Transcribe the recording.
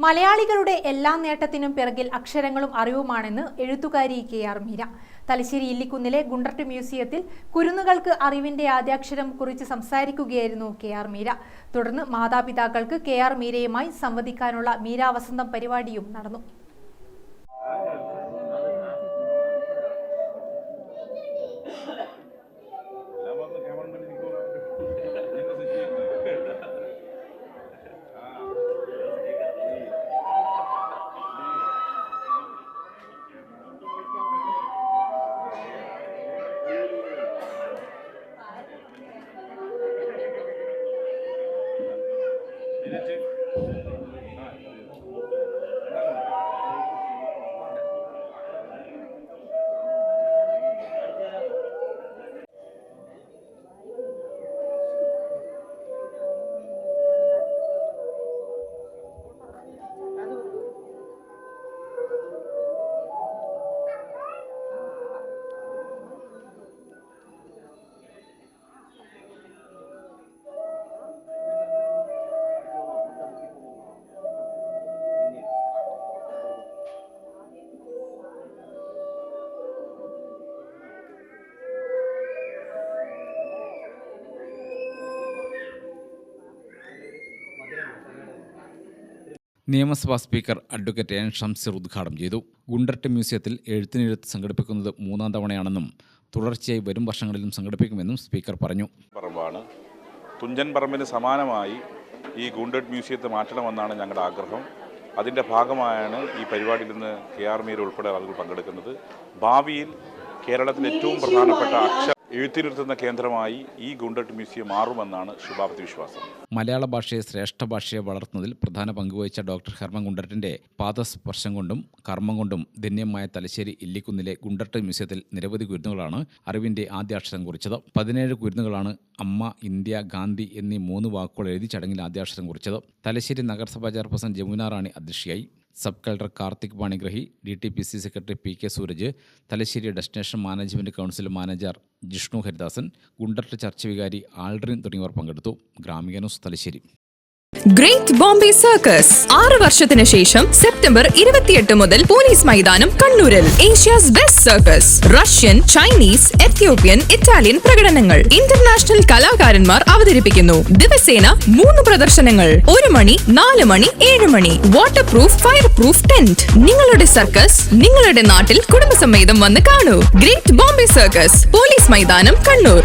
മലയാളികളുടെ എല്ലാ നേട്ടത്തിനും പിറകിൽ അക്ഷരങ്ങളും അറിവുമാണെന്ന് എഴുത്തുകാരി കെ.ആർ. മീര. തലശ്ശേരി ഇല്ലിക്കുന്നിലെ ഗുണ്ടർട്ട് മ്യൂസിയത്തിൽ കുരുന്നുകൾക്ക് അറിവിന്റെ ആദ്യാക്ഷരം കുറിച്ച് സംസാരിക്കുകയായിരുന്നു കെ.ആർ. മീര. തുടർന്ന് മാതാപിതാക്കൾക്ക് കെ.ആർ. മീരയുമായി സംവദിക്കാനുള്ള മീര വസന്തം പരിപാടിയും നടന്നു. നിയമസഭാ സ്പീക്കർ അഡ്വക്കേറ്റ് എൻ ഷംസീർ ഉദ്ഘാടനം ചെയ്തു. ഗുണ്ടർട്ട് മ്യൂസിയത്തിൽ എഴുത്തിനെഴുത്ത് സംഘടിപ്പിക്കുന്നത് 3-ാം തവണയാണെന്നും തുടർച്ചയായി വരും വർഷങ്ങളിലും സംഘടിപ്പിക്കുമെന്നും സ്പീക്കർ പറഞ്ഞു. തുഞ്ചൻ പറമ്പിന് സമാനമായി ഈ ഗുണ്ടർട്ട് മ്യൂസിയത്തെ മാറ്റണമെന്നാണ് ഞങ്ങളുടെ ആഗ്രഹം. അതിൻ്റെ ഭാഗമായാണ് ഈ പരിപാടിയിൽ നിന്ന് കെ.ആർ. മീര ഉൾപ്പെടെ ആളുകൾ പങ്കെടുക്കുന്നത്. ഭാവിയിൽ കേരളത്തിലെ ഏറ്റവും പ്രധാനപ്പെട്ട എഴുത്തിനിർത്തുന്ന കേന്ദ്രമായി ഈ ഗുണ്ടർട്ട് മ്യൂസിയം മാറുമെന്നാണ് ശുഭാപ്തി വിശ്വാസം. മലയാള ഭാഷയെ ശ്രേഷ്ഠ ഭാഷയെ വളർത്തുന്നതിൽ പ്രധാന പങ്കുവഹിച്ച ഡോക്ടർ ഹെർമൻ ഗുണ്ടർട്ടിന്റെ പാദസ്പർശം കൊണ്ടും കർമ്മം കൊണ്ടും ധന്യമായ തലശ്ശേരി ഇല്ലിക്കുന്നിലെ ഗുണ്ടർട്ട് മ്യൂസിയത്തിൽ നിരവധി കുരുന്നുകളാണ് അറിവിന്റെ ആദ്യാക്ഷരം കുറിച്ചത്. 17 കുരുന്നുകളാണ് അമ്മ, ഇന്ത്യ, ഗാന്ധി എന്നീ 3 വാക്കുകൾ എഴുതി ചടങ്ങിൽ ആദ്യാക്ഷരം കുറിച്ചത്. തലശ്ശേരി നഗരസഭാ ചെയർപേഴ്സൺ ജമുന റാണി അധ്യക്ഷയായി. Sub collector Karthik Panigrahi, DTPC secretary P.K. Sooraj, Thalassery destination management council manager Jishnu Haridasan, Gundert church വികാരി ആൾഡ്രിൻ തുടങ്ങിയവർ പങ്കെടുത്തു. Gramika news, Thalassery. Great Bombay circus 6 വർഷത്തിന് ശേഷം സെപ്റ്റംബർ 28 മുതൽ പോലീസ് മൈതാനം കണ്ണൂരിൽ. Asia's best circus. Russian, Chinese, Ethiopian, Italian പ്രകടനങ്ങൾ. ഇന്റർനാഷണൽ കലാകാരന്മാർ അവതരിപ്പിക്കുന്നു. ദിവസേന 3 പ്രദർശനങ്ങൾ. 1 മണി, 4 മണി, 7 മണി. Waterproof, fireproof tent. നിങ്ങളുടെ സർക്കസ് നിങ്ങളുടെ നാട്ടിൽ കുടുംബസമേതം വന്ന് കാണൂ. ഗ്രേറ്റ് ബോംബെ സർക്കസ്, പോലീസ് മൈതാനം, കണ്ണൂർ.